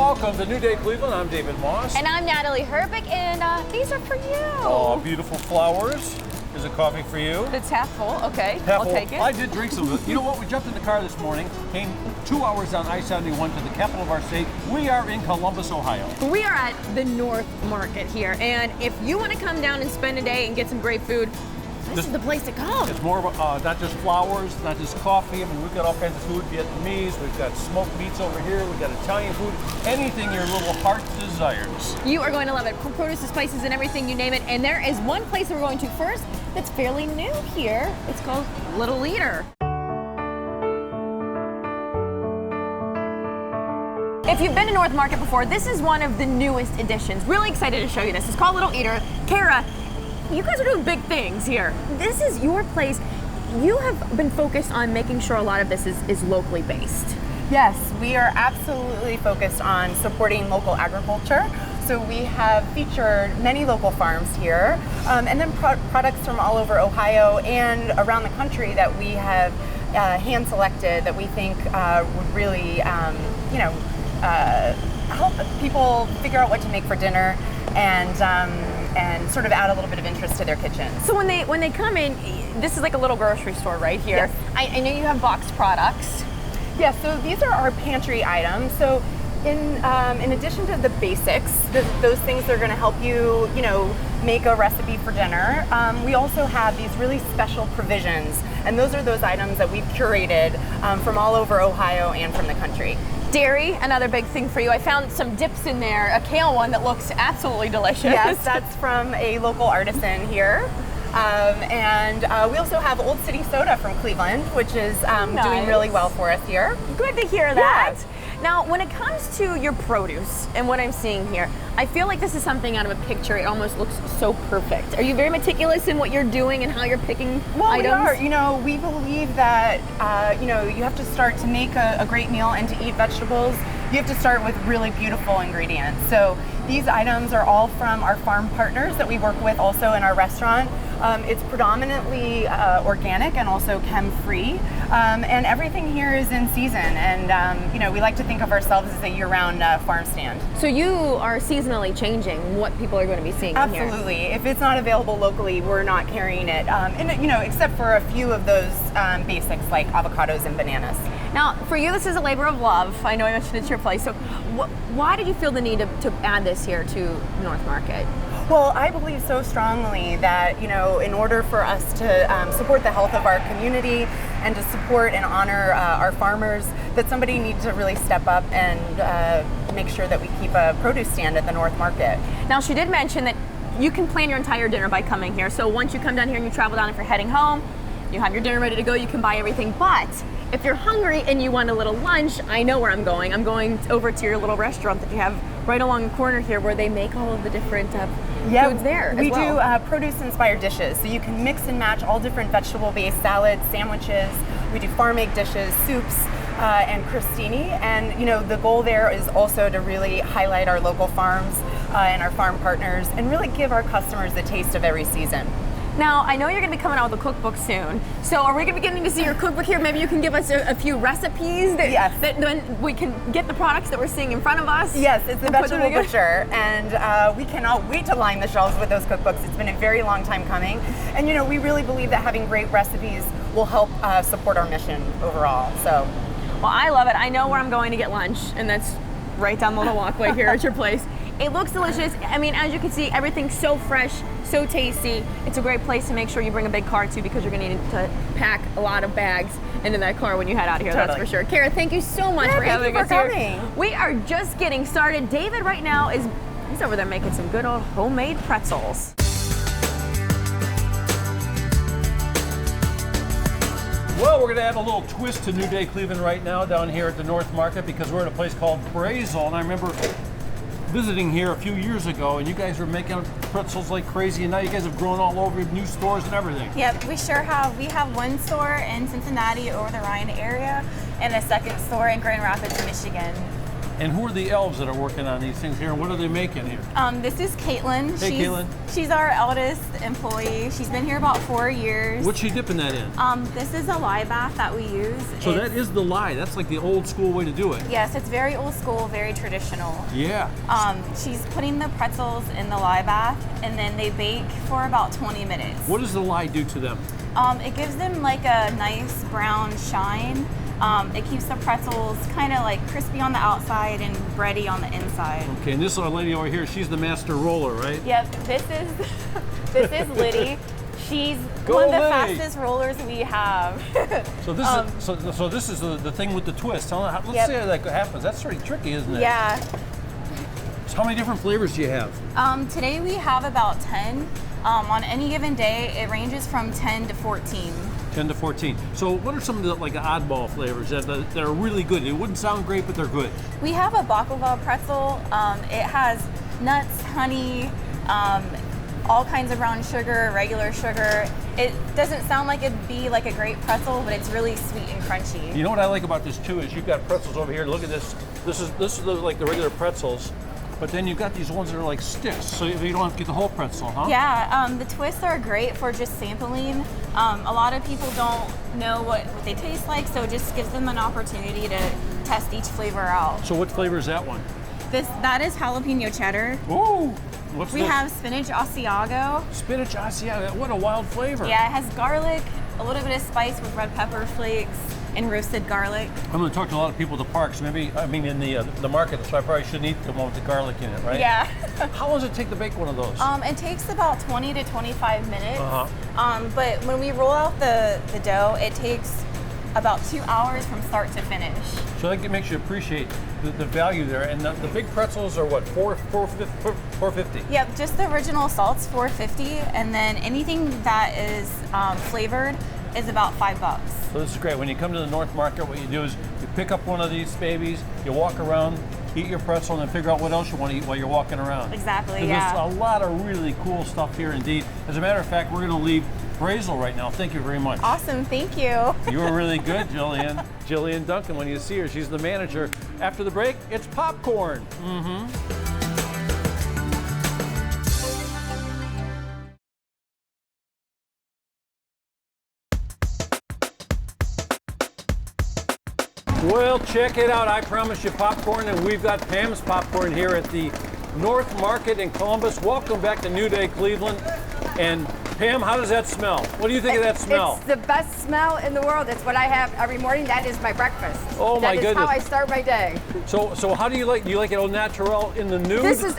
welcome to New Day Cleveland. I'm David Moss. And I'm Natalie Herbick, and these are for you. Oh, beautiful flowers. There's a coffee for you. It's half full, okay. Half I'll full. take it. I did drink some of it. You know what? We jumped in the car this morning, came 2 hours on I-71 to the capital of our state. We are in Columbus, Ohio. We are at the North Market here, and if you want to come down and spend a day and get some great food, this is the place to come. It's more of not just flowers, not just coffee. I mean, we've got all kinds of food, Vietnamese, we've got smoked meats over here, we've got Italian food, anything your little heart desires. You are going to love it. Produce, spices, and everything, you name it. And there is one place we're going to first that's fairly new here. It's called Little Eater. If you've been to North Market before, this is one of the newest additions. Really excited to show you this. It's called Little Eater. Kara, you guys are doing big things here. This is your place. You have been focused on making sure a lot of this is locally based. Yes, we are absolutely focused on supporting local agriculture. So we have featured many local farms here, and then products from all over Ohio and around the country that we have hand selected that we think would really, help people figure out what to make for dinner and sort of add a little bit of interest to their kitchens. So when they come in, this is like a little grocery store right here. Yes. I know you have boxed products. Yeah, so these are our pantry items. So in addition to the basics, those things that are going to help you, make a recipe for dinner, we also have these really special provisions, and those are those items that we've curated from all over Ohio and from the country. Dairy, another big thing for you. I found some dips in there, a kale one that looks absolutely delicious. Yes, that's from a local artisan here. And we also have Old City Soda from Cleveland, which is doing really well for us here. Good to hear that. Yeah. Now, when it comes to your produce and what I'm seeing here, I feel like this is something out of a picture. It almost looks so perfect. Are you very meticulous in what you're doing and how you're picking items? We are. We believe that, you have to start to make a great meal and to eat vegetables. You have to start with really beautiful ingredients. So these items are all from our farm partners that we work with also in our restaurant. It's predominantly organic and also chem-free, and everything here is in season. And we like to think of ourselves as a year-round farm stand. So you are seasonally changing what people are going to be seeing here. Absolutely. If it's not available locally, we're not carrying it. Except for a few of those basics like avocados and bananas. Now, for you, this is a labor of love. I know I mentioned it's your place. So why did you feel the need to add this here to North Market? Well, I believe so strongly that, in order for us to support the health of our community and to support and honor our farmers, that somebody needs to really step up and make sure that we keep a produce stand at the North Market. Now, she did mention that you can plan your entire dinner by coming here. So once you come down here and you travel down, if you're heading home, you have your dinner ready to go, you can buy everything. But if you're hungry and you want a little lunch, I know where I'm going. I'm going over to your little restaurant that you have right along the corner here where they make all of the different foods there. We do produce-inspired dishes. So you can mix and match all different vegetable-based salads, sandwiches. We do farm-made dishes, soups, and crostini. And the goal there is also to really highlight our local farms and our farm partners and really give our customers a taste of every season. Now, I know you're going to be coming out with a cookbook soon. So are we going to be getting to see your cookbook here? Maybe you can give us a few recipes that then we can get the products that we're seeing in front of us. Yes, it's the Vegetable Butcher, and we cannot wait to line the shelves with those cookbooks. It's been a very long time coming. And we really believe that having great recipes will help support our mission overall. So, well, I love it. I know where I'm going to get lunch, and that's right down the little walkway here at your place. It looks delicious. I mean, as you can see, everything's so fresh, so tasty. It's a great place to make sure you bring a big car too, because you're going to need to pack a lot of bags into that car when you head out of here. Totally. That's for sure. Kara, thank you so much for having us here. Thank you for coming. We are just getting started. David right now he's over there making some good old homemade pretzels. Well, we're going to add a little twist to New Day Cleveland right now down here at the North Market because we're at a place called Pretzels, and I remember visiting here a few years ago, and you guys were making pretzels like crazy, and now you guys have grown all over, new stores and everything. Yep, we sure have. We have one store in Cincinnati over the Rhine area and a second store in Grand Rapids, Michigan. And who are the elves that are working on these things here, and what are they making here? This is Caitlin. Hey, Caitlin. She's our eldest employee. She's been here about 4 years. What's she dipping that in? This is a lye bath that we use. So that is the lye. That's like the old school way to do it. Yes, it's very old school, very traditional. Yeah. She's putting the pretzels in the lye bath, and then they bake for about 20 minutes. What does the lye do to them? It gives them like a nice brown shine. It keeps the pretzels kind of like crispy on the outside and bready on the inside. Okay, and this little lady over here, she's the master roller, right? Yep, this is Liddy. She's Go one of the Liddy. fastest rollers we have. So this is so this is the thing with the twist. Let's Yep. see how that happens. That's pretty tricky, isn't it? Yeah. So how many different flavors do you have? Today we have about 10. On any given day, it ranges from 10 to 14. 10 to 14. So what are some of the like oddball flavors that are really good? It wouldn't sound great, but they're good. We have a baklava pretzel. It has nuts, honey, all kinds of brown sugar, regular sugar. It doesn't sound like it'd be like a great pretzel, but it's really sweet and crunchy. You know what I like about this too is you've got pretzels over here. Look at this. This is like the regular pretzels, but then you've got these ones that are like sticks, so you don't have to get the whole pretzel, huh? Yeah, the twists are great for just sampling. A lot of people don't know what they taste like, so it just gives them an opportunity to test each flavor out. So what flavor is that one? That is jalapeno cheddar. Ooh, what's We this? have spinach Asiago. Spinach Asiago. What a wild flavor. Yeah, it has garlic, a little bit of spice with red pepper flakes, and roasted garlic. I'm going to talk to a lot of people at the parks. Maybe in the market, so I probably shouldn't eat the one with the garlic in it, right? Yeah. How long does it take to bake one of those? It takes about 20 to 25 minutes. Uh-huh. But when we roll out the dough, it takes about 2 hours from start to finish. So that makes you appreciate the value there. And the big pretzels are what, $4.50? Yep, just the original salt's $4.50, and then anything that is flavored is about $5. So this is great. When you come to the North Market, what you do is you pick up one of these babies, you walk around, eat your pretzel, and then figure out what else you want to eat while you're walking around. Exactly, 'Cause yeah. There's a lot of really cool stuff here indeed. As a matter of fact, we're going to leave Brazel right now. Thank you very much. Awesome, thank you. You were really good, Jillian. Jillian Duncan, when you see her, she's the manager. After the break, it's popcorn. Well, check it out. I promised you popcorn, and we've got Pam's popcorn here at the North Market in Columbus. Welcome back to New Day, Cleveland. And Pam, how does that smell? What do you think of that smell? It's the best smell in the world. It's what I have every morning. That is my breakfast. Oh, my That is goodness. how I start my day. So how do you like? You like it au naturel in the nude? This is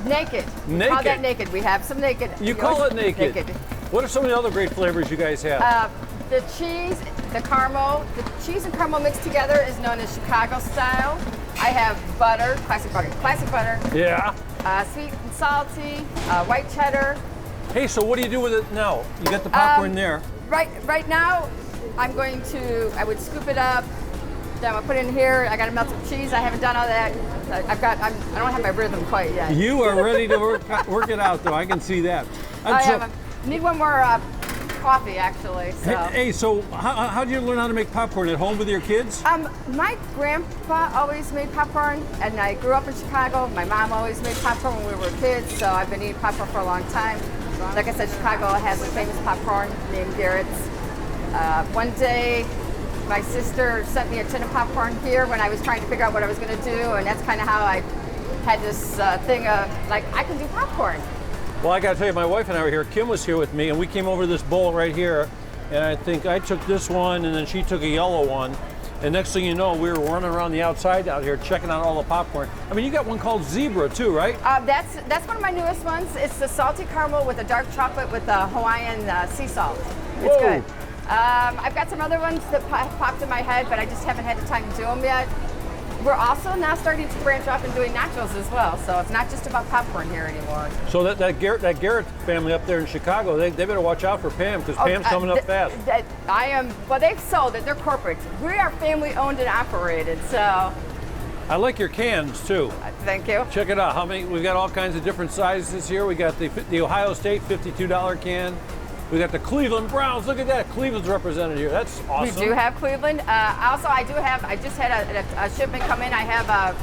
naked. We call Naked. that naked. We have some naked. You call it naked. Naked. What are some of the other great flavors you guys have? The cheese, the caramel, the cheese and caramel mixed together is known as Chicago style. I have butter, classic butter, Yeah. sweet and salty, white cheddar. Hey, so what do you do with it now? You got the popcorn there. Right now, I would scoop it up. Then I'm gonna put it in here. I gotta melt some cheese. I haven't done all that. I don't have my rhythm quite yet. You are ready to work it out, though. I can see that. Need one more coffee, actually. So. Hey, so how do you learn how to make popcorn at home with your kids? My grandpa always made popcorn, and I grew up in Chicago. My mom always made popcorn when we were kids, so I've been eating popcorn for a long time. Like I said, Chicago has a famous popcorn named Garrett's. One day, my sister sent me a tin of popcorn here when I was trying to figure out what I was going to do, and that's kind of how I had this thing of, like, I can do popcorn. Well, I got to tell you, my wife and I were here. Kim was here with me, and we came over to this bowl right here, and I think I took this one, and then she took a yellow one. And next thing you know, we were running around the outside out here checking out all the popcorn. I mean, you got one called Zebra too, right? That's one of my newest ones. It's the salty caramel with the dark chocolate with the Hawaiian sea salt. It's Whoa. good. I've got some other ones that popped in my head, but I just haven't had the time to do them yet. We're also now starting to branch off and doing nachos as well, so it's not just about popcorn here anymore. So that Garrett family up there in Chicago, they better watch out for Pam, because Pam's coming up fast. Well, they've sold it. They're corporate. We are family owned and operated, so. I like your cans too. Thank you. Check it out. How many? We've got all kinds of different sizes here. We got the Ohio State $52 can. We got the Cleveland Browns. Look at that. Cleveland's represented here. That's awesome. We do have Cleveland. Also, I just had a shipment come in. I have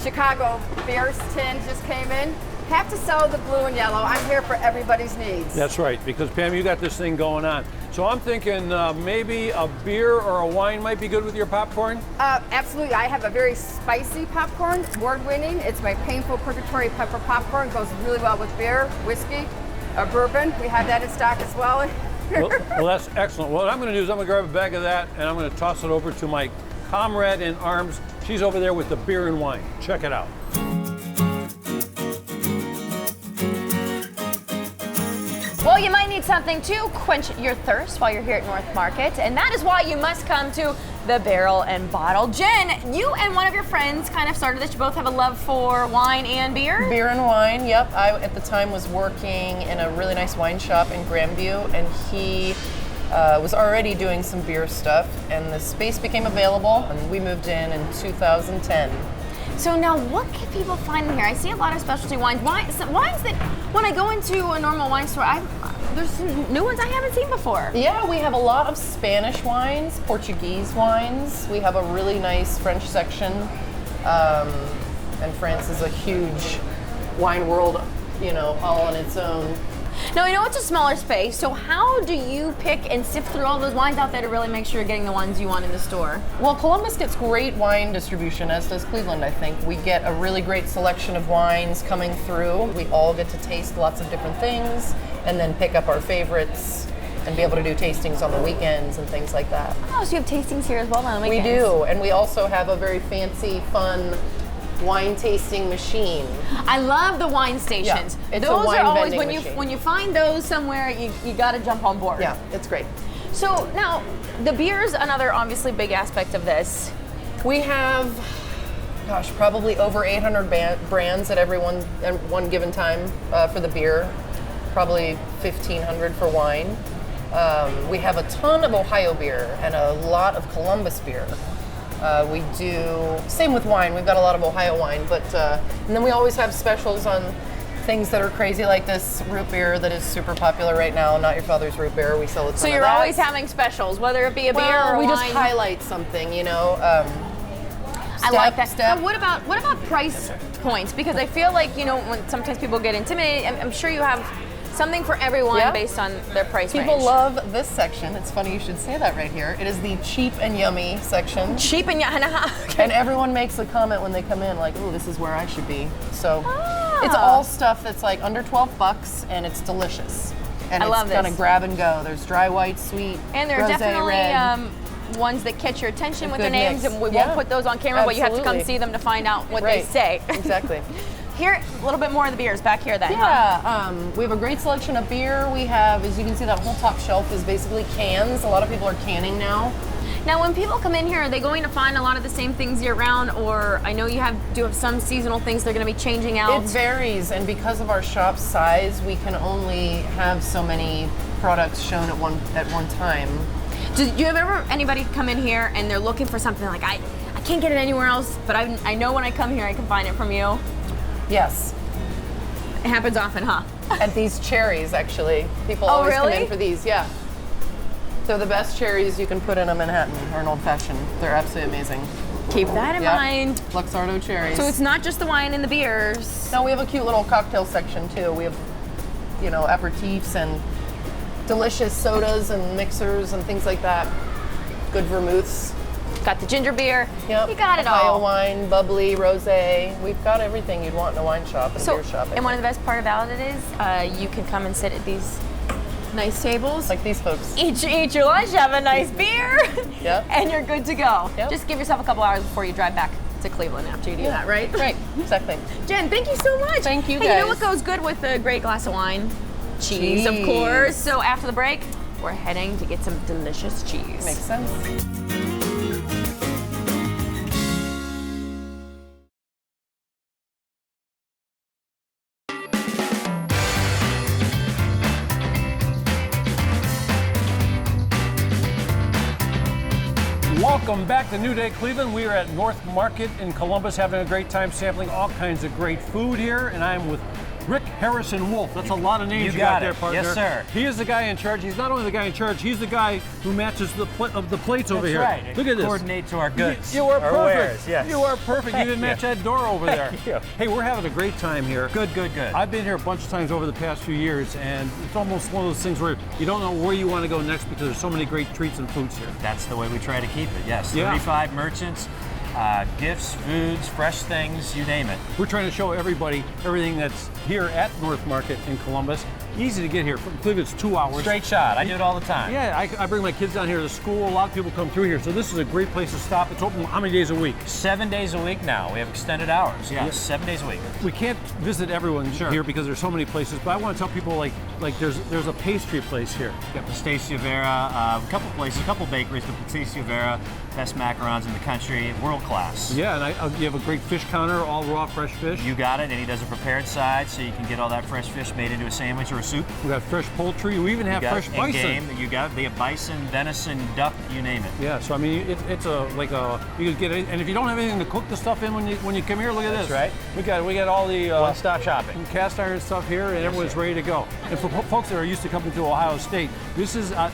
Chicago Bears tin just came in. Have to sell the blue and yellow. I'm here for everybody's needs. That's right, because Pam, you got this thing going on. So I'm thinking maybe a beer or a wine might be good with your popcorn. Absolutely. I have a very spicy popcorn, award-winning. It's my painful purgatory pepper popcorn. Goes really well with beer, whiskey, bourbon. We have that in stock as well. Well, that's excellent. What I'm going to do is I'm going to grab a bag of that and I'm going to toss it over to my comrade in arms. She's over there with the beer and wine. Check it out. Well, you might need something to quench your thirst while you're here at North Market, and that is why you must come to the Barrel and Bottle. Jen, you and one of your friends kind of started this. You both have a love for wine and beer? Beer and wine, yep. I, at the time, was working in a really nice wine shop in Grandview, and he was already doing some beer stuff, and the space became available, and we moved in 2010. So now, what can people find in here? I see a lot of specialty wines. Wines that, when I go into a normal wine store, there's some new ones I haven't seen before. Yeah, we have a lot of Spanish wines, Portuguese wines. We have a really nice French section, and France is a huge wine world, you know, all on its own. Now, I know it's a smaller space, so how do you pick and sift through all those wines out there to really make sure you're getting the ones you want in the store? Well, Columbus gets great wine distribution, as does Cleveland, I think. We get a really great selection of wines coming through. We all get to taste lots of different things and then pick up our favorites and be able to do tastings on the weekends and things like that. Oh, so you have tastings here as well on the We weekends? do, and we also have a very fancy, fun wine tasting machine. I love the wine stations. Yeah, it's a those wine are always vending machine. when you find those somewhere, you got to jump on board. Yeah, it's great. So now, the beer's another obviously big aspect of this. We have, gosh, probably over 800 brands at one given time for the beer. Probably 1,500 for wine. We have a ton of Ohio beer and a lot of Columbus beer. We do, same with wine, we've got a lot of Ohio wine, but, and then we always have specials on things that are crazy, like this root beer that is super popular right now, Not Your Father's Root Beer. We sell a ton So of you're that. always having specials, whether it be a beer or we wine. just highlight something, you know. I like that. Step. Now, what about price points? Because I feel like, you know, when sometimes people get intimidated, I'm sure you have something for everyone Yeah. based on their price People range. love this section. It's funny you should say that right here. It is the cheap and yummy section. Cheap and And everyone makes a comment when they come in, like, "Ooh, this is where I should be." So Ah. it's all stuff that's like under $12, and it's delicious. And I love it's kind this. of grab and go. There's dry white, sweet, And there are rosé, definitely red. ones that catch your attention with Good their names, mix. and we Yeah. won't put those on camera, but you have to come Absolutely. see them to find out what Right. they say. Exactly. Here, a little bit more of the beers back here then, huh? Yeah, we have a great selection of beer. We have, as you can see, that whole top shelf is basically cans. A lot of people are canning now. Now, when people come in here, are they going to find a lot of the same things year round, or I know you do have some seasonal things they're going to be changing out? It varies, and because of our shop size, we can only have so many products shown at one time. Do you have ever anybody come in here and they're looking for something like, I can't get it anywhere else, but I know when I come here I can find it from you? Yes. It happens often, huh? At these cherries, actually. People Oh, always come really? in for these, yeah. They're the best cherries you can put in a Manhattan or an old fashioned. They're absolutely amazing. Keep that in Yep. mind. Luxardo cherries. So it's not just the wine and the beers. No, we have a cute little cocktail section too. We have, you know, aperitifs and delicious sodas and mixers and things like that. Good vermouths. Got the ginger beer. Yep. You got it Ohio all. wine, bubbly, rosé. We've got everything you'd want in a wine shop and a So, beer shop. I and one of think. the best part about it is you can come and sit at these nice tables. Like these folks. Eat your lunch, have a nice beer, Yep. and you're good to go. Yep. Just give yourself a couple hours before you drive back to Cleveland after you do that, right? Right, exactly. Jen, thank you so much. Thank you, Hey, you know guys. what goes good with a great glass of wine? Cheese, of Cheese. course. So after the break, we're heading to get some delicious cheese. Makes sense. Welcome back to New Day Cleveland. We are at North Market in Columbus having a great time sampling all kinds of great food here, and I'm with Rick Harrison Wolf. That's a lot of names You you got got there, it. partner. Yes, sir. He is the guy in charge. He's not only the guy in charge, he's the guy who matches the plates over here. That's right. Look at this. Coordinate to our goods. You are our perfect. wares, yes. You are perfect. You even match that door over there. Thank you. Hey, we're having a great time here. Good. I've been here a bunch of times over the past few years, and it's almost one of those things where you don't know where you want to go next because there's so many great treats and foods here. That's the way we try to keep it, yes. Yeah. 35 merchants, gifts, foods, fresh things, you name it. We're trying to show everybody everything that's here at North Market in Columbus. Easy to get here. From Cleveland, it's 2 hours. Straight shot. I do it all the time. Yeah, I bring my kids down here to school. A lot of people come through here, so this is a great place to stop. It's open how many days a week? 7 days a week now. We have extended hours. Yeah, 7 days a week. We can't visit everyone here because there's so many places, but I want to tell people like there's a pastry place here. Got Pistacia Vera, a couple places, a couple bakeries, but Pistacia Vera, best macarons in the country, world class. Yeah, and you have a great fish counter, all raw, fresh fish. You got it, and he does a prepared side, so you can get all that fresh fish made into a sandwich or a soup. We got fresh poultry. We even have fresh bison. Game, you got the bison, venison, duck, you name it. Yeah, so I mean, it's you can get it, and if you don't have anything to cook the stuff in when you come here, look at this. That's right. We got all the One-stop shopping. cast iron stuff here, and everyone's ready to go. And for folks that are used to coming to Ohio State, this is at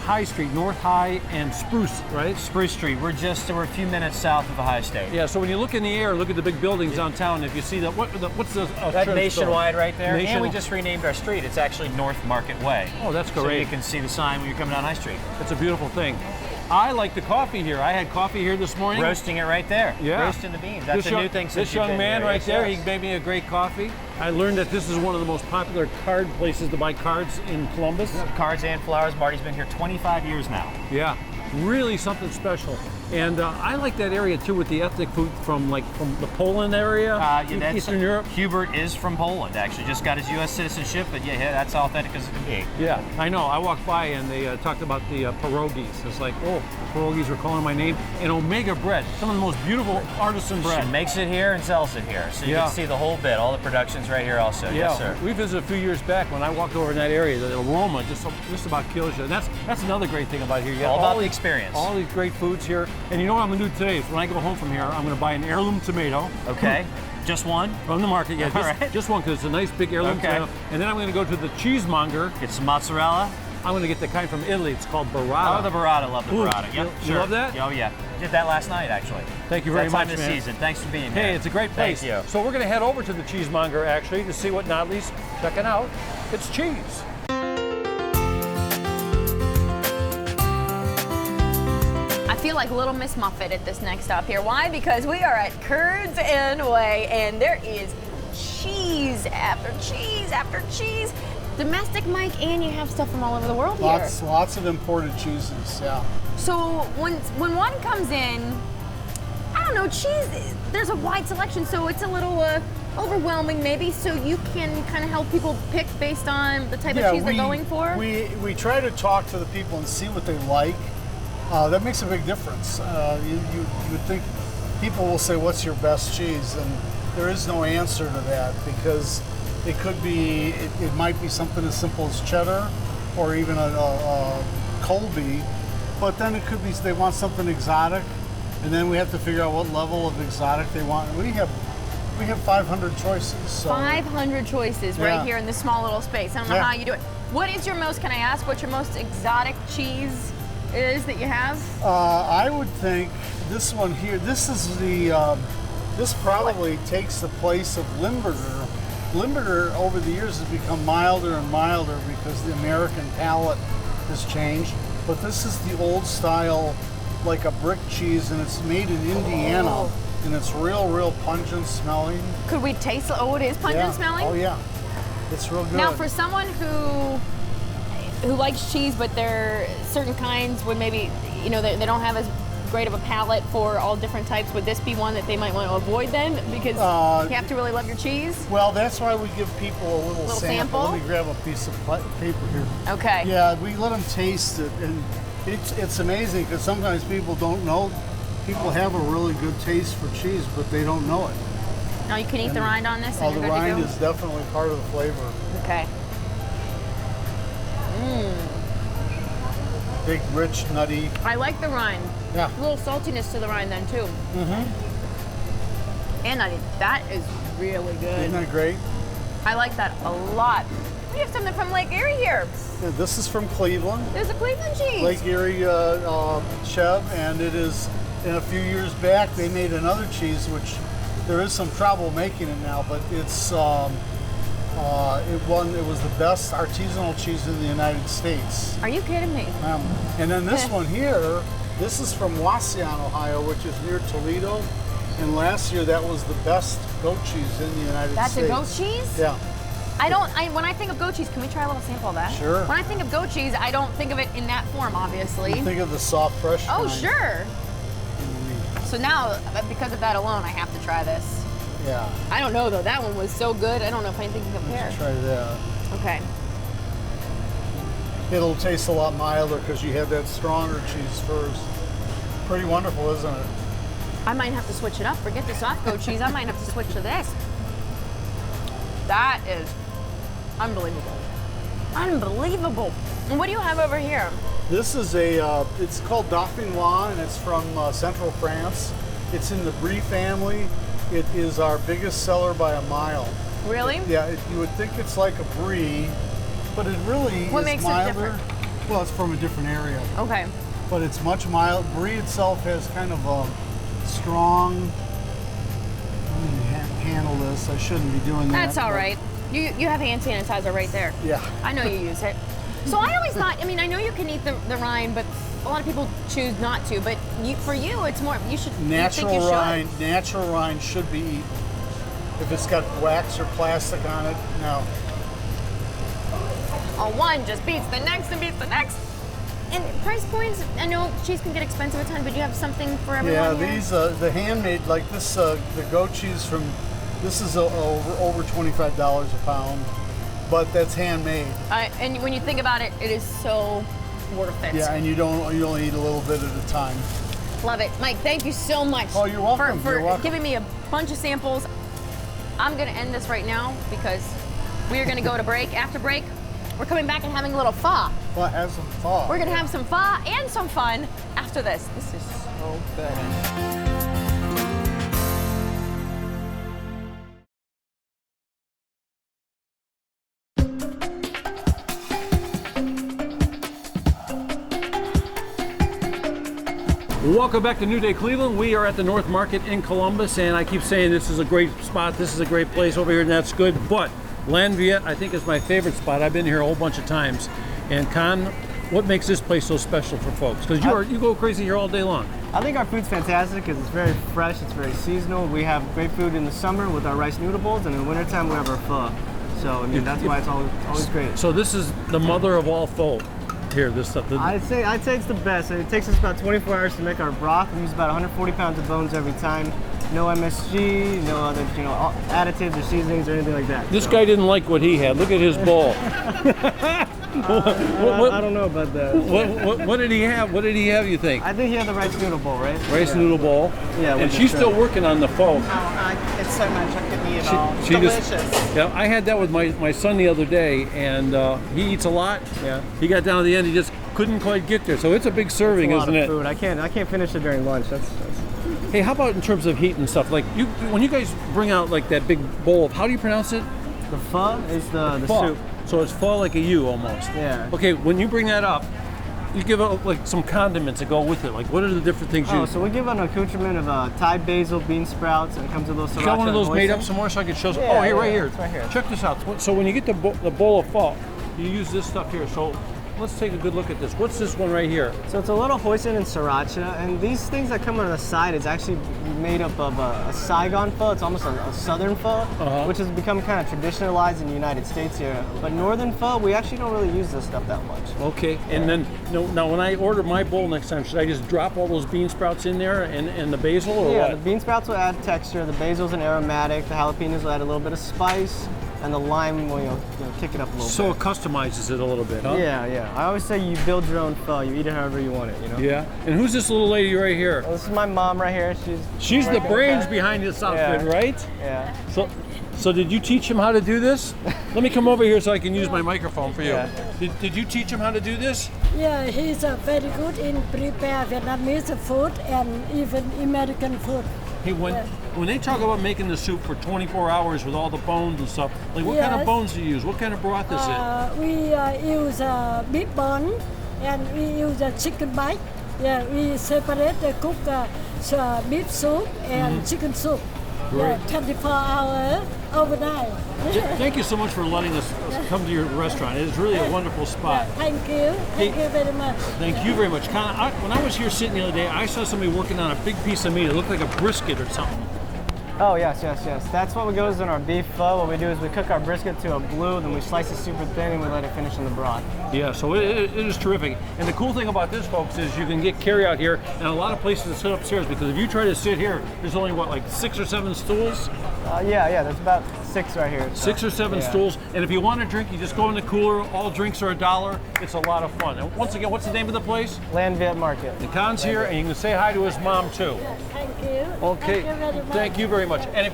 High Street, North High and Spruce, right? Spruce Street. We're a few minutes south of Ohio State. Yeah. So when you look in the air, look at the big buildings downtown. If you see that, what's the that Nationwide right there? And we Nationwide. just renamed our street. It's actually North Market Way. Oh, that's So great. you can see the sign when you're coming down High Street. It's a beautiful thing. I like the coffee here. I had coffee here this morning. Roasting it right there. Yeah. Roasting the beans. That's a new thing since This you've young been man here. right Yes, there, yes. he made me a great coffee. I learned that this is one of the most popular card places to buy cards in Columbus. Cards and flowers. Marty's been here 25 years now. Yeah, really something special. And I like that area too with the ethnic food from the Poland area, That's Eastern Europe. Hubert is from Poland, actually. Just got his U.S. citizenship, but yeah, that's authentic as it can be. Yeah, I know. I walked by and they talked about the pierogies. It's like, oh, the pierogies were calling my name. And Omega bread, some of the most beautiful artisan bread. She makes it here and sells it here, so you can see the whole bit. All the production's right here also. Yeah, Yes, sir. we visited a few years back when I walked over in that area. The aroma just about kills you. And that's another great thing about here. You got All about the these- experience. All these great foods here. And you know what I'm gonna do today is when I go home from here, I'm gonna buy an heirloom tomato. Okay. Just one? From the market, yeah. All right. Just one, because it's a nice big heirloom Okay. tomato. And then I'm gonna go to the cheesemonger. Get some mozzarella. I'm gonna get the kind from Italy. It's called burrata. Oh, the burrata. Love the Ooh, burrata. Yep, you love that? Oh, yeah. Did that last night, actually. Thank you very that much, time of man. season. Thanks for being here. Hey, it's a great place. Thank you. So we're gonna head over to the cheesemonger actually to see what Notley's checking out. It's cheese. I feel like Little Miss Muffet at this next stop here. Why? Because we are at Curds and Way, and there is cheese after cheese after cheese. Domestic, Mike, and you have stuff from all over the world here. Lots of imported cheeses, yeah. So when one comes in, I don't know, cheese, there's a wide selection, so it's a little overwhelming maybe, so you can kind of help people pick based on the type of cheese they're going for? We try to talk to the people and see what they like. That makes a big difference. You would think people will say, what's your best cheese? And there is no answer to that because it could be, it might be something as simple as cheddar or even a Colby, but then it could be they want something exotic, and then we have to figure out what level of exotic they want. We have 500 choices. So 500 choices right here in this small little space. I don't know how you do it. What is your most, can I ask what your most exotic cheese is that you have? I would think this one here, this is this probably takes the place of Limburger. Limburger over the years has become milder and milder because the American palate has changed. But this is the old style, like a brick cheese, and it's made in Indiana, and it's real pungent smelling. Could we taste, oh, it is pungent smelling? Oh yeah, it's real good. Now for someone who likes cheese, but there are certain kinds would maybe, you know, they don't have as great of a palate for all different types, would this be one that they might want to avoid then? Because you have to really love your cheese? Well, that's why we give people a little sample. sample? Let me grab a piece of paper here. Okay. Yeah, we let them taste it, and it's amazing because sometimes people don't know. People have a really good taste for cheese, but they don't know it. Now you can eat the rind on this and The you're good to rind go? is definitely part of the flavor. Okay. Big, rich, nutty. I like the rind. Yeah. A little saltiness to the rind then too. Mm-hmm. And nutty. That is really good. Isn't that great? I like that a lot. We have something from Lake Erie here. Yeah, this is from Cleveland. There's a Cleveland cheese. Lake Erie Chev, and it is, in a few years back, they made another cheese, which there is some trouble making it now, but it's, it was the best artisanal cheese in the United States. Are you kidding me? And then this one here, this is from Wauseon, Ohio, which is near Toledo. And last year, that was the best goat cheese in the United States. That's a goat cheese? Yeah. When I think of goat cheese, can we try a little sample of that? Sure. When I think of goat cheese, I don't think of it in that form, obviously. You think of the soft, fresh Oh, kind. sure. So now, because of that alone, I have to try this. Yeah. I don't know though, that one was so good. I don't know if anything can compare. Let's try that. Okay. It'll taste a lot milder because you had that stronger cheese first. Pretty wonderful, isn't it? I might have to switch it up. Forget the soft goat cheese. I might have to switch to this. That is unbelievable. Unbelievable. And what do you have over here? This is it's called Dauphinois, and it's from central France. It's in the Brie family. It is our biggest seller by a mile. Really? Yeah, you would think it's like a Brie, but it really What is makes it milder. different? Well, it's from a different area. Okay. But it's much mild. Brie itself has kind of a strong. Let me handle this. I shouldn't be doing that. That's all but- right. You have hand sanitizer right there. Yeah. I know you use it. So I always thought, I mean, I know you can eat the rind, but a lot of people choose not to. But for you, it's more, you should, Natural you think you rind. Natural rind should be eaten. If it's got wax or plastic on it, no. Oh, one just beats the next and beats the next. And price points, I know cheese can get expensive at times, but you have something for everyone Yeah, here? these the handmade, like this, the goat cheese from, this is over $25 a pound, but that's handmade. And when you think about it, it is so worth it. Yeah, and you only eat a little bit at a time. Love it. Mike, thank you so much. Oh, you're welcome. For You're welcome. giving me a bunch of samples. I'm gonna end this right now because we are gonna go to break. After break, we're coming back and having a little pho. Well, have some fun. We're gonna have some pho and some fun after this. This is so good. Welcome back to New Day Cleveland. We are at the North Market in Columbus, and I keep saying this is a great spot, this is a great place over here, and that's good, but Lan Viet, I think, is my favorite spot. I've been here a whole bunch of times. And Con, what makes this place so special for folks? Because you go crazy here all day long. I think our food's fantastic because it's very fresh, it's very seasonal. We have great food in the summer with our rice noodle bowls, and in the wintertime we have our pho. So, I mean, that's why it's always great. So this is the mother of all pho. Here, this stuff. I'd say it's the best. It takes us about 24 hours to make our broth. We use about 140 pounds of bones every time. No MSG, no other, additives or seasonings or anything like that. This guy didn't like what he had. Look at his bowl. I don't know about that. What did he have? What did he have, you think? I think he had the rice noodle bowl, right? Rice noodle bowl. Yeah. And she's still working on the pho. It's so much. I couldn't eat it all. She Delicious. Yeah, I had that with my son the other day, and he eats a lot. Yeah. He got down to the end, he just couldn't quite get there. So it's a big serving, It's a lot isn't of it? food. I can't finish it during lunch. That's Hey, how about in terms of heat and stuff? Like when you guys bring out like that big bowl of, how do you pronounce it? the pho is the Pho. soup. So it's pho like a U almost. Yeah. Okay, when you bring that up, you give it like some condiments that go with it. Like what are the different things you? Oh, so we give an accoutrement of Thai basil, bean sprouts, and it comes with a little sriracha. You got one of those and made hoisin. up somewhere so I can show. Yeah, oh, here, right yeah, here. it's right here. Check this out. So when you get the bowl of pho, you use this stuff here. So let's take a good look at this. What's this one right here? So it's a little hoisin and sriracha, and these things that come on the side is actually made up of a Saigon pho. It's almost a southern pho, which has become kind of traditionalized in the United States here. But northern pho, we actually don't really use this stuff that much. Okay, and then now when I order my bowl next time, should I just drop all those bean sprouts in there and the basil, or Yeah, what? the bean sprouts will add texture, the basil's an aromatic, the jalapenos will add a little bit of spice, and the lime will kick it up a little So bit. it customizes it a little bit, huh? Yeah. I always say you build your own pho. You eat it however you want it, Yeah. And who's this little lady right here? Well, this is my mom right here. She's the brains behind this outfit, Yeah. right? Yeah. So did you teach him how to do this? Let me come over here so I can use my microphone for you. Yeah. Did you teach him how to do this? Yeah, he's very good in prepare Vietnamese food and even American food. Hey, when they talk about making the soup for 24 hours with all the bones and stuff, like what kind of bones do you use? What kind of broth is it? We use beef bone and we use chicken bite. Yeah, we separate cook beef soup and chicken soup. Great. Yeah, 24 hours overnight. Thank you so much for letting us come to your restaurant. It is really a wonderful spot. Thank you. Thank you very much. Thank you very much. When I was here sitting the other day, I saw somebody working on a big piece of meat. It looked like a brisket or something. Oh, yes. That's what goes in our beef pho. What we do is we cook our brisket to a blue, then we slice it super thin, and we let it finish in the broth. Yeah, so it is terrific. And the cool thing about this, folks, is you can get carry out here, and a lot of places to sit upstairs, because if you try to sit here, there's only, what, like 6 or 7 stools? Yeah, there's about 6 right here. 6 or 7 stools, and if you want a drink, you just go in the cooler. All drinks are $1. It's a lot of fun. And once again, what's the name of the place? Land Viet Market. The Khan's here, and you can say hi to his mom, too. Thank you. Okay, Thank you very much. thank you very much. And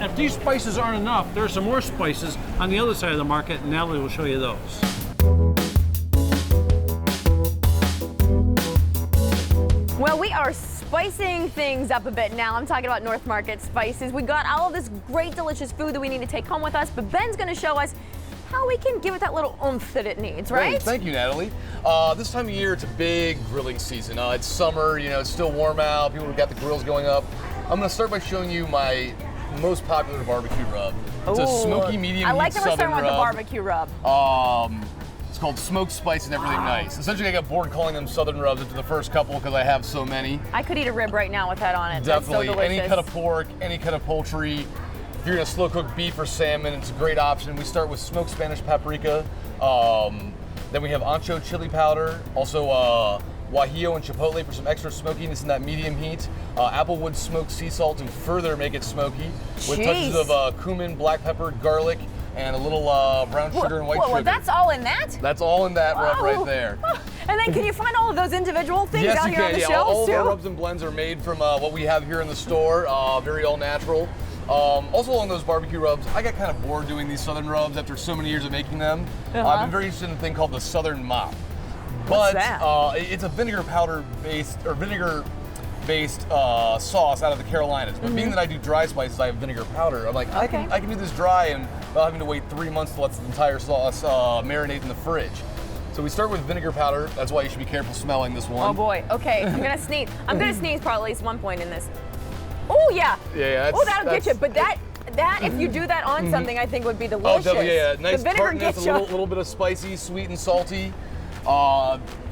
if these spices aren't enough, there are some more spices on the other side of the market, and Natalie will show you those. Well, we are spicing things up a bit now. I'm talking about North Market spices. We got all of this great, delicious food that we need to take home with us, but Ben's gonna show us how we can give it that little oomph that it needs, right? Great. Thank you, Natalie. This time of year, it's a big grilling season. It's summer, it's still warm out. People have got the grills going up. I'm gonna start by showing you my most popular barbecue rub. It's a smoky medium I like heat that we're starting southern with the rub. barbecue rub. It's called smoked spice and everything nice. Essentially, I got bored calling them southern rubs after the first couple because I have so many. I could eat a rib right now with that on it. Definitely. That's so delicious. Any cut of pork, any cut of poultry. If you're gonna slow cook beef or salmon, it's a great option. We start with smoked Spanish paprika. Then we have ancho chili powder. Also guajillo and chipotle for some extra smokiness in that medium heat. Applewood smoked sea salt to further make it smoky. With touches of cumin, black pepper, garlic, and a little brown sugar and white sugar. That's all in that? That's all in that rub right there. And then can you find all of those individual things Yes, out you here can. on the Yeah, shelves all too? of our rubs and blends are made from what we have here in the store, very all natural. Also along those barbecue rubs, I got kind of bored doing these southern rubs after so many years of making them. I've been very interested in a thing called the Southern Mop. What's But that? it's a vinegar powder based or vinegar based sauce out of the Carolinas. But being that I do dry spices, I have vinegar powder. I'm like, I can do this dry and without having to wait 3 months to let the entire sauce marinate in the fridge. So we start with vinegar powder. That's why you should be careful smelling this one. Oh boy, okay, I'm gonna sneeze. I'm gonna sneeze probably at least one point in this. Oh yeah. Yeah. Oh, that'll get you. But that if you do that on something, I think would be delicious. Oh, definitely, yeah. Nice the vinegar tartness, gets a you. little bit of spicy, sweet and salty.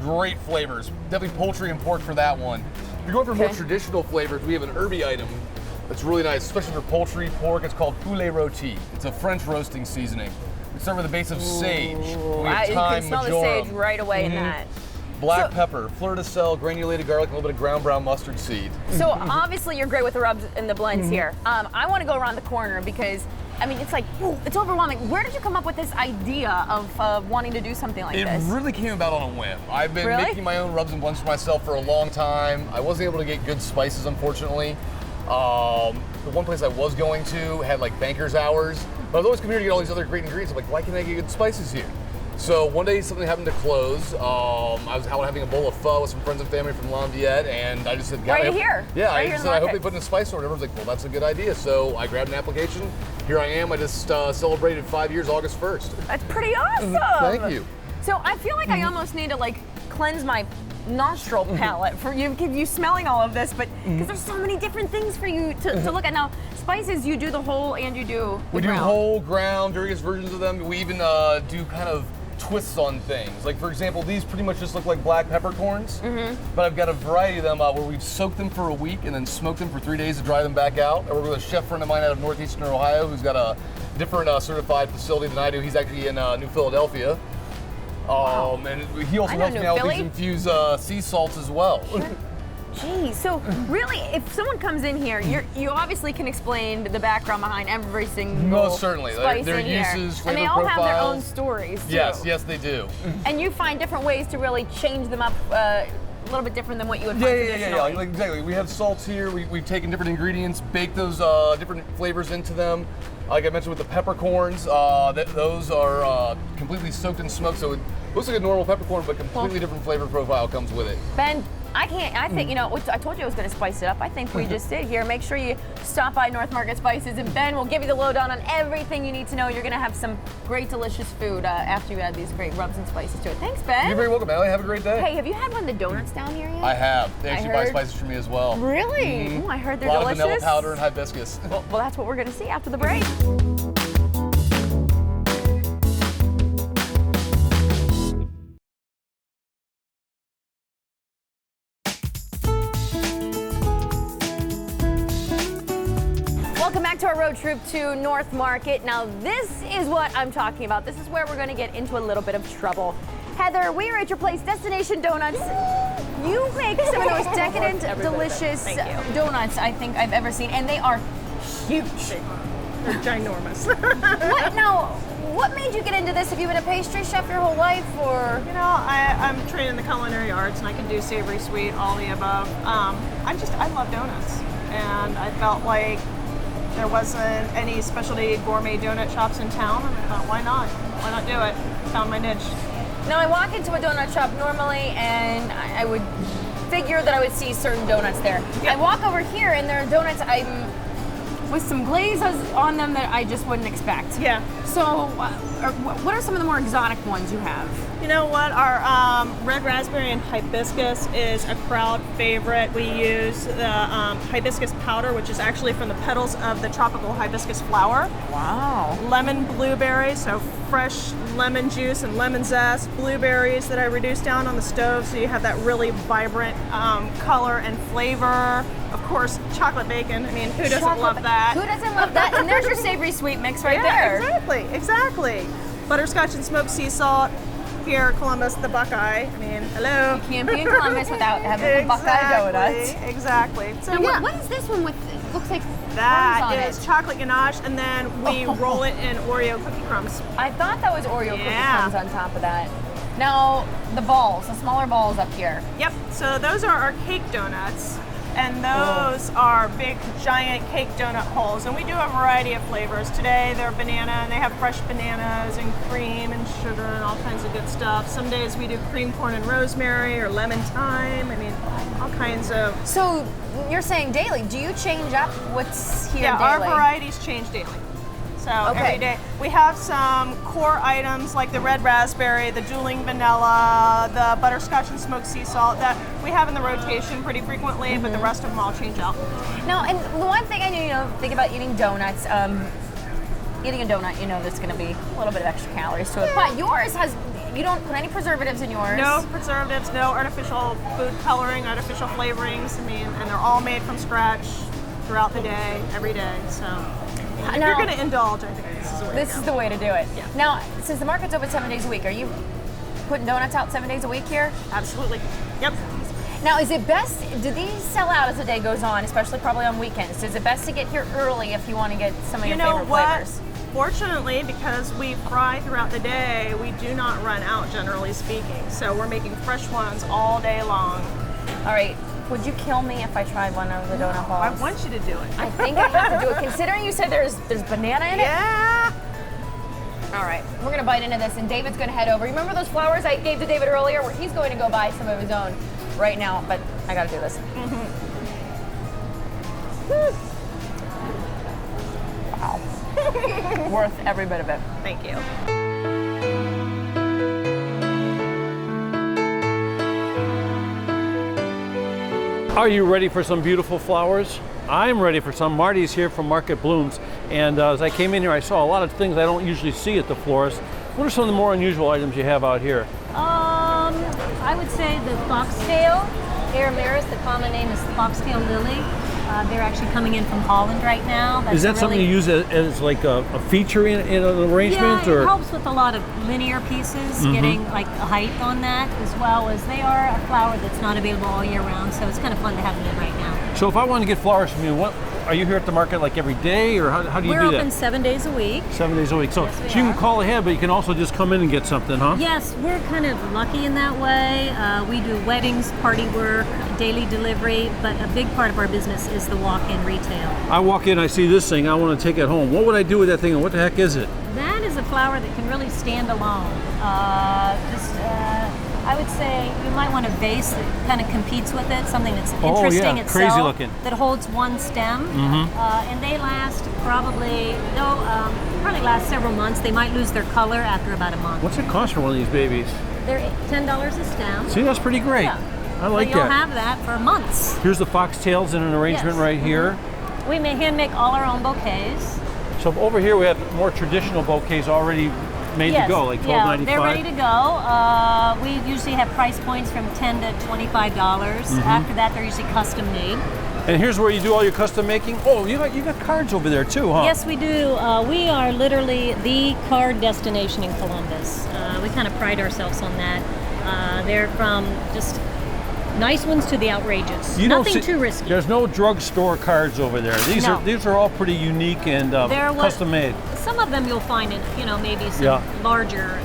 Great flavors. Definitely poultry and pork for that one. If you're going for more traditional flavors, we have an herby item that's really nice, especially for poultry, pork. It's called poulet rôti. It's a French roasting seasoning. We start with a base of sage. We have You thyme, can smell the marjoram, sage right away in that. black pepper, fleur de sel, granulated garlic, and a little bit of ground brown mustard seed. So obviously you're great with the rubs and the blends here. I want to go around the corner because I mean it's like it's overwhelming. Where did you come up with this idea of wanting to do something like this? It really came about on a whim. I've been Really? making my own rubs and blends for myself for a long time. I wasn't able to get good spices, unfortunately. The one place I was going to had like banker's hours, but I've always come here to get all these other great ingredients. I'm like, why can't I get good spices here? So one day something happened to close. I was out having a bowl of pho with some friends and family from La Viet, and I just said, Right here. Yeah, Right I here in just the said, I hope market. they put in a spice store. And everyone's like, well, that's a good idea. So I grabbed an application. Here I am. I just celebrated 5 years, August 1st. That's pretty awesome. Thank you. So I feel like I almost need to like cleanse my nostril palate for you smelling all of this, but because there's so many different things for you to look at. Now, spices, you do the whole and you do the We do ground. whole ground, various versions of them. We even do kind of twists on things. Like for example, these pretty much just look like black peppercorns, but I've got a variety of them where we've soaked them for a week and then smoked them for 3 days to dry them back out. I work with a chef friend of mine out of northeastern Ohio who's got a different certified facility than I do. He's actually in New Philadelphia. And he also I know helps me New out with Philly. these infused sea salts as well. Geez, so really, if someone comes in here, you obviously can explain the background behind every single Most certainly. spice Their in here. uses, and they flavor all have their own profiles. stories too. Yes, they do. And you find different ways to really change them up a little bit different than what you would find traditionally. Like, exactly. We have salts here. We've taken different ingredients, baked those different flavors into them. Like I mentioned with the peppercorns, those are completely soaked in smoke, so it looks like a normal peppercorn, but completely different flavor profile comes with it. Ben, I can't. I think, you know, I told you I was going to spice it up. I think we just did here. Make sure you stop by North Market Spices, and Ben will give you the lowdown on everything you need to know. You're going to have some great, delicious food after you add these great rubs and spices to it. Thanks, Ben. You're very welcome, Allie. Have a great day. Hey, have you had one of the donuts down here yet? I have. They actually buy spices for me as well. Really? Ooh, I heard they're a lot delicious. of vanilla powder and hibiscus. Well, that's what we're going to see after the break. Welcome back to our road trip to North Market. Now, this is what I'm talking about. This is where we're going to get into a little bit of trouble. Heather, we are at your place, Destination Donuts. You make some of those decadent, delicious donuts I think I've ever seen, and they are huge. They're ginormous. What made you get into this? Have you been a pastry chef your whole life, or? You know, I'm trained in the culinary arts, and I can do savory, sweet, all the above. I love donuts, and I felt like there wasn't any specialty gourmet donut shops in town, and I thought, why not? Why not do it? Found my niche. Now, I walk into a donut shop normally, and I would figure that I would see certain donuts there. Yep. I walk over here, and there are donuts with some glaze on them that I just wouldn't expect. Yeah. So, what are some of the more exotic ones you have? You know what? Our red raspberry and hibiscus is a crowd favorite. We use the hibiscus powder, which is actually from the petals of the tropical hibiscus flower. Wow. Lemon blueberry, so fresh lemon juice and lemon zest. Blueberries that I reduce down on the stove, so you have that really vibrant color and flavor. Of course, chocolate bacon. I mean, who doesn't love that? Who doesn't love that? And there's your savory sweet mix right there. Exactly. Butterscotch and smoked sea salt. Here, Columbus, the Buckeye. I mean, hello. You can't be in Columbus without having the Buckeye donuts. Exactly. So what is this one with? It looks like that is chocolate ganache, and then we roll it in Oreo cookie crumbs. I thought that was Oreo cookie crumbs on top of that. Now, the balls, the smaller balls up here. Yep. So those are our cake donuts. And those are big, giant cake donut holes. And we do a variety of flavors. Today they're banana, and they have fresh bananas and cream and sugar and all kinds of good stuff. Some days we do cream corn and rosemary or lemon thyme. I mean, all kinds of. So you're saying daily. Do you change up what's here daily? Yeah, our varieties change daily. So every day. We have some core items like the red raspberry, the dueling vanilla, the butterscotch and smoked sea salt that we have in the rotation pretty frequently, but the rest of them all change out. Now, and the one thing I knew, think about eating donuts. Eating a donut, there's going to be a little bit of extra calories to it. But yours you don't put any preservatives in yours. No preservatives, no artificial food coloring, artificial flavorings. I mean, and they're all made from scratch throughout the day, every day. So. If you're going to indulge, I think this is the way to do it. Yeah. Now, since the market's open 7 days a week, are you putting donuts out 7 days a week here? Absolutely. Yep. Now, is it best, do these sell out as the day goes on, especially probably on weekends? Is it best to get here early if you want to get some of your favorite flavors? Fortunately, because we fry throughout the day, we do not run out, generally speaking. So we're making fresh ones all day long. All right. Would you kill me if I tried one of the donut balls? I want you to do it. I think I have to do it, considering you said there's banana in it. Yeah. All right, we're gonna bite into this, and David's gonna head over. Remember those flowers I gave to David earlier? Where he's going to go buy some of his own right now, but I gotta do this. Wow. Worth every bit of it. Thank you. Are you ready for some beautiful flowers? I'm ready for some. Marty's here from Market Blooms, and as I came in here, I saw a lot of things I don't usually see at the florist. What are some of the more unusual items you have out here? I would say the foxtail, Aramiris, the common name is foxtail lily. They're actually coming in from Holland right now. Is that something you use as like a feature in an arrangement? Yeah, it helps with a lot of linear pieces, getting like a height on that, as well as they are a flower that's not available all year round, so it's kind of fun to have them in right now. So if I want to get flowers from you, are you here at the market like every day, or how do you do that? We're open 7 days a week. 7 days a week. So, Yes, so you can call ahead, but you can also just come in and get something, huh? Yes, we're kind of lucky in that way. We do weddings, party work, daily delivery, but a big part of our business is the walk-in retail. I walk in, I see this thing, I want to take it home. What would I do with that thing, and what the heck is it? That is a flower that can really stand alone. I would say you might want a vase that kind of competes with it, something that's Oh, interesting yeah, itself. crazy looking. That holds one stem. And they last probably last several months. They might lose their color after about a month. What's it cost for one of these babies? They're $10 a stem. See, that's pretty great. Yeah. I like But you'll that. have that for months. Here's the foxtails in an arrangement Yes. right here. We hand make all our own bouquets. So over here we have more traditional bouquets already made to go, like yeah, $12.95. they're ready to go. We usually have price points from $10 to $25. After that, they're usually custom made. And here's where you do all your custom making. Oh, you got cards over there too, huh? Yes, we do. We are literally the card destination in Columbus. We kind of pride ourselves on that. They're from just nice ones to the outrageous. Nothing too risky. There's no drugstore cards over there. These are all pretty unique and custom made. Some of them you'll find in maybe some larger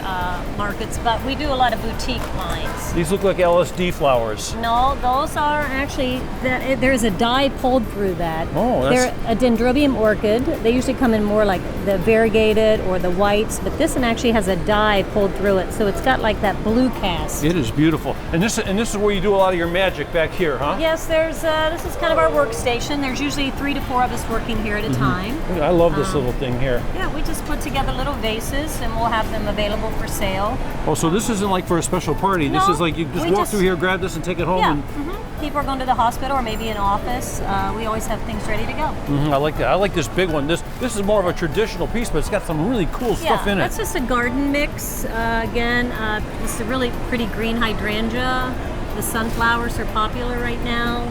markets, but we do a lot of boutique lines. These look like LSD flowers. No, those are actually there's a dye pulled through that. Oh, they're a dendrobium orchid. They usually come in more like the variegated or the whites, but this one actually has a dye pulled through it, so it's got like that blue cast. It is beautiful. And this is where you do a lot of your magic back here, huh? Yes, there's this is kind of our workstation. There's usually 3 to 4 of us working here at a time. I love this little thing here. Yeah, we just put together little vases and we'll have them available for sale. Oh, so this isn't like for a special party. No, this is like you just walk through here, grab this, and take it home. Yeah. And People are going to the hospital or maybe an office. We always have things ready to go. I like that. I like this big one. This is more of a traditional piece, but it's got some really cool stuff in it. That's just a garden mix. This is a really pretty green hydrangea. The sunflowers are popular right now.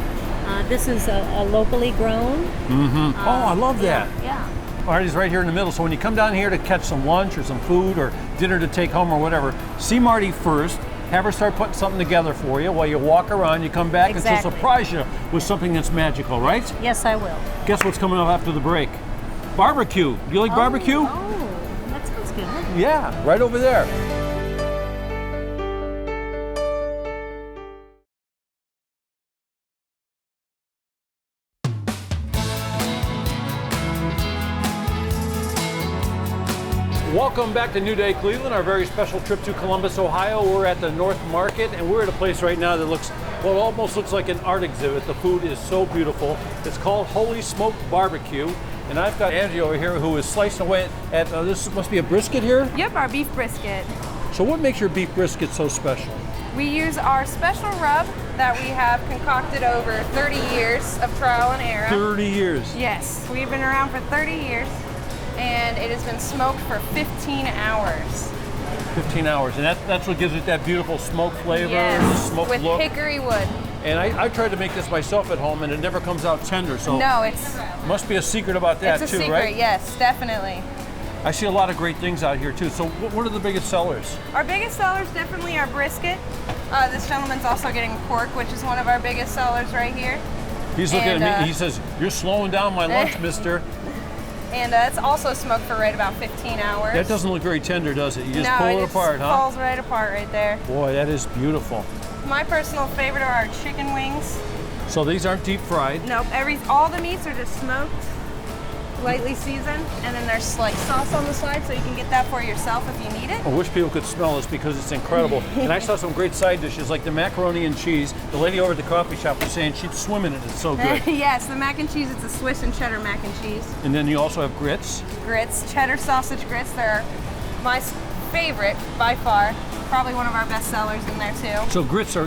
This is a locally grown. Oh, I love that. Yeah. Marty's right here in the middle. So when you come down here to catch some lunch or some food or dinner to take home or whatever, see Marty first. Have her start putting something together for you while you walk around. You come back and she'll surprise you with something that's magical, right? Yes, I will. Guess what's coming up after the break? Barbecue. You like barbecue? Oh, that sounds good. Yeah, right over there. Welcome back to New Day Cleveland, our very special trip to Columbus, Ohio. We're at the North Market and we're at a place right now that looks, well, it almost looks like an art exhibit. The food is so beautiful. It's called Holy Smoked Barbecue. And I've got Angie over here who is slicing away at, this must be a brisket here? Yep, our beef brisket. So what makes your beef brisket so special? We use our special rub that we have concocted over 30 years of trial and error. 30 years? Yes, we've been around for 30 years. And it has been smoked for 15 hours. 15 hours, and that's what gives it that beautiful smoke flavor, yes, the smoke with look. hickory wood. And I tried to make this myself at home, and it never comes out tender. So no, it's must be a secret about that it's a too, secret, right? Yes, definitely. I see a lot of great things out here too. So what are the biggest sellers? Our biggest sellers definitely are brisket. This gentleman's also getting pork, which is one of our biggest sellers right here. He's looking at me. He says, "You're slowing down my lunch, mister." And it's also smoked for right about 15 hours. That doesn't look very tender, does it? You just no, pull it it apart, huh? falls right apart right there. Boy, that is beautiful. My personal favorite are our chicken wings. So these aren't deep fried? Nope, all the meats are just smoked, lightly seasoned, and then there's like sauce on the side so you can get that for yourself if you need it. I wish people could smell this because it's incredible. And I saw some great side dishes like the macaroni and cheese. The lady over at the coffee shop was saying she'd swim in it. It's so good. Yes, the mac and cheese, it's a Swiss and cheddar mac and cheese. And then you also have grits. Grits, cheddar sausage grits. They're my favorite by far. Probably one of our best sellers in there too. So grits are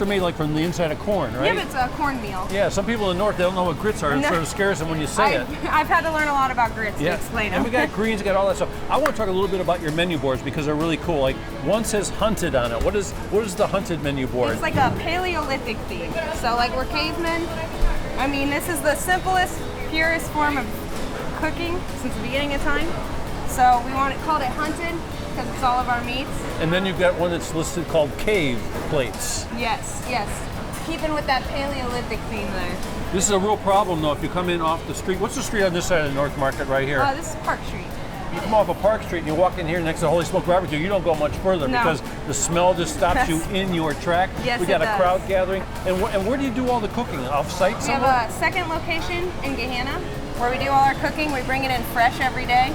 made like from the inside of corn, right? Yeah, but it's a cornmeal. Yeah, some people in the north, they don't know what grits are. It sort of scares them when you say it. I've had to learn a lot about grits to explain them. And we got greens, we got all that stuff. I want to talk a little bit about your menu boards because they're really cool. Like one says hunted on it. What is the hunted menu board? It's like a Paleolithic theme. So like we're cavemen. I mean, this is the simplest, purest form of cooking since the beginning of time. So we called it hunted because it's all of our meats. And then you've got one that's listed called cave plates. Yes, yes. Keeping with that Paleolithic theme there. This is a real problem though if you come in off the street. What's the street on this side of the North Market right here? This is Park Street. You come off of Park Street and you walk in here next to Holy Smoked Barbecue, you don't go much further because the smell just stops you in your track. Yes, we got it a does. crowd gathering. And where do you do all the cooking? Off-site somewhere? We have a second location in Gahanna where we do all our cooking. We bring it in fresh every day.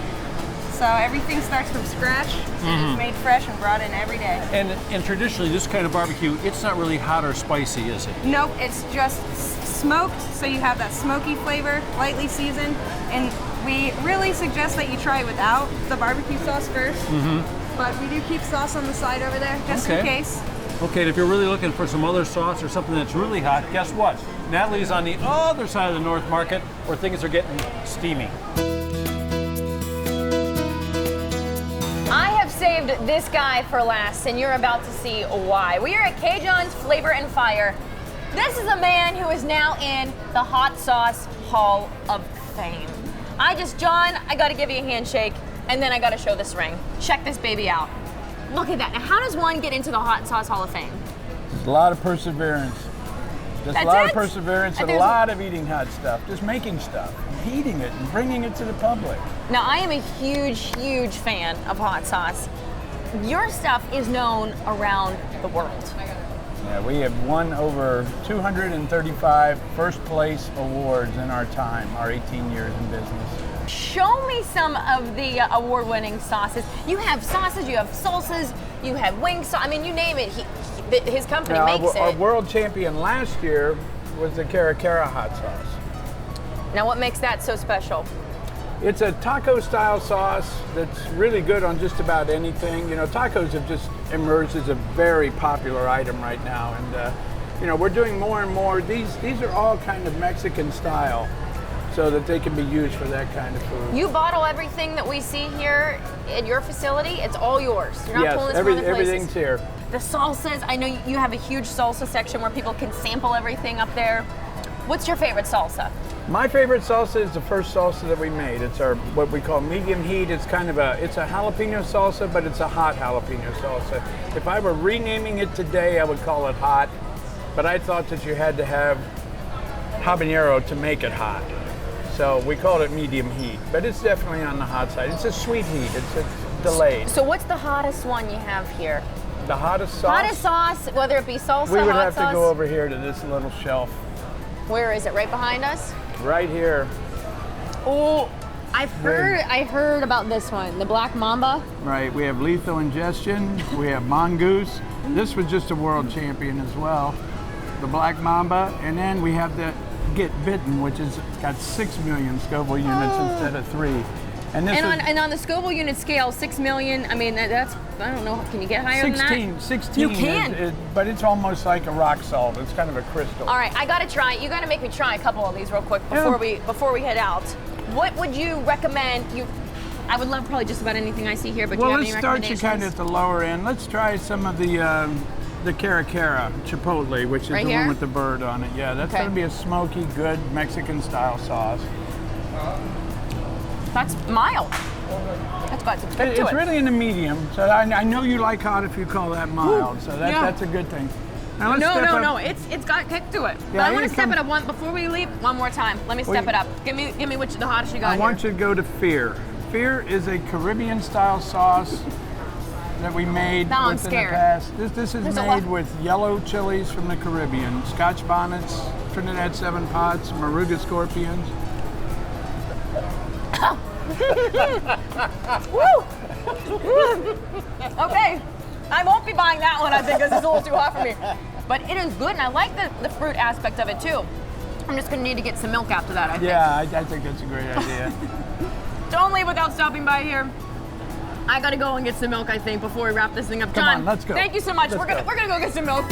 So everything starts from scratch and it's made fresh and brought in every day. And traditionally, this kind of barbecue, it's not really hot or spicy, is it? Nope, it's just smoked, so you have that smoky flavor, lightly seasoned, and we really suggest that you try it without the barbecue sauce first. But we do keep sauce on the side over there, just in case. Okay, and if you're really looking for some other sauce or something that's really hot, guess what? Natalie's on the other side of the North Market where things are getting steamy. I have saved this guy for last, and you're about to see why. We are at Cajun's Flavor and Fire. This is a man who is now in the Hot Sauce Hall of Fame. John, I gotta give you a handshake, and then I gotta show this ring. Check this baby out. Look at that. Now, how does one get into the Hot Sauce Hall of Fame? Just a lot of perseverance. Just a lot of perseverance and a lot of eating hot stuff. Just making stuff, and heating it, and bringing it to the public. Now, I am a huge, huge fan of hot sauce. Your stuff is known around the world. Yeah, we have won over 235 first place awards in our time, our 18 years in business. Show me some of the award-winning sauces. You have sauces, you have salsas, you have wing sauce. I mean, you name it. His company makes it. Our world champion last year was the Cara Cara hot sauce. Now, what makes that so special? It's a taco-style sauce that's really good on just about anything. You know, tacos have just emerged as a very popular item right now, and you know, we're doing more and more. These are all kind of Mexican style, so that they can be used for that kind of food. You bottle everything that we see here at your facility. It's all yours. You're not pulling this from other places. Everything's here. The salsas. I know you have a huge salsa section where people can sample everything up there. What's your favorite salsa? My favorite salsa is the first salsa that we made. It's our what we call medium heat. It's kind of a jalapeno salsa, but it's a hot jalapeno salsa. If I were renaming it today, I would call it hot, but I thought that you had to have habanero to make it hot. So we called it medium heat, but it's definitely on the hot side. It's a sweet heat. It's delayed. So what's the hottest one you have here? The hottest sauce? Hottest sauce, whether it be salsa, we would hot have sauce. to go over here to this little shelf. Where is it? Right behind us? Right here. Oh, I heard about this one, the Black Mamba. Right, we have Lethal Ingestion, we have Mongoose. This was just a world champion as well. The Black Mamba, and then we have the Get Bitten, which has got 6 million Scoville units instead of 3. And on the Scoville unit scale, 6 million, I mean, that's, I don't know, can you get higher than that? 16. You can. But it's almost like a rock salt. It's kind of a crystal. All right, I gotta try it. You gotta make me try a couple of these real quick before we head out. What would you recommend? I would love probably just about anything I see here, but do you have any recommendations? Let's start you kind of at the lower end. Let's try some of the Cara Cara Chipotle, which is right the here? one with the bird on it. Yeah, that's going to be a smoky, good Mexican-style sauce. That's mild. That's got some kick to it. It's really in the medium, so I know you like hot if you call that mild, so that's a good thing. Now No, it's got kick to it. But I want to step it up before we leave one more time. Let me step it up. Give me the hottest you got I want you to go to Fear. Fear is a Caribbean-style sauce that we made now I'm in the scared. past. This is made with yellow chilies from the Caribbean, Scotch bonnets, Trinidad 7 pots, Moruga scorpions. Woo! Okay, I won't be buying that one, I think, because it's a little too hot for me. But it is good, and I like the fruit aspect of it, too. I'm just going to need to get some milk after that, I think. Yeah, I think that's a great idea. Don't leave without stopping by here. I gotta go and get some milk, I think, before we wrap this thing up. Come John, on, let's go. Thank you so much. We're gonna go get some milk.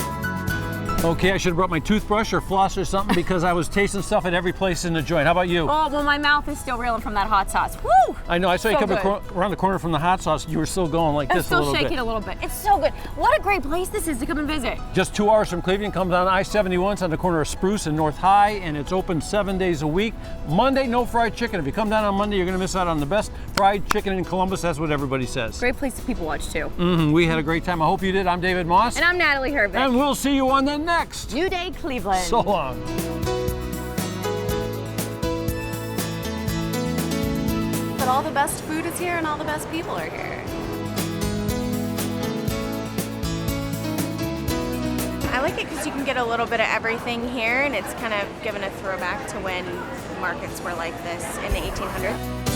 Okay, I should have brought my toothbrush or floss or something because I was tasting stuff at every place in the joint. How about you? Oh, well, my mouth is still reeling from that hot sauce. Woo! I know, I saw you So coming around the corner from the hot sauce, you were still going like this a little bit. It's still shaking a little bit. It's so good. What a great place this is to come and visit. Just 2 hours from Cleveland, comes down I-71, it's on the corner of Spruce and North High, and it's open 7 days a week. Monday, no fried chicken. If you come down on Monday, you're gonna miss out on the best fried chicken in Columbus. That's what everybody says. Great place to people watch, too. We had a great time. I hope you did. I'm David Moss. And I'm Natalie Hervick. And we'll see you on the next New Day Cleveland. So long. But all the best food is here and all the best people are here. I like it because you can get a little bit of everything here, and it's kind of given a throwback to when markets were like this in the 1800s.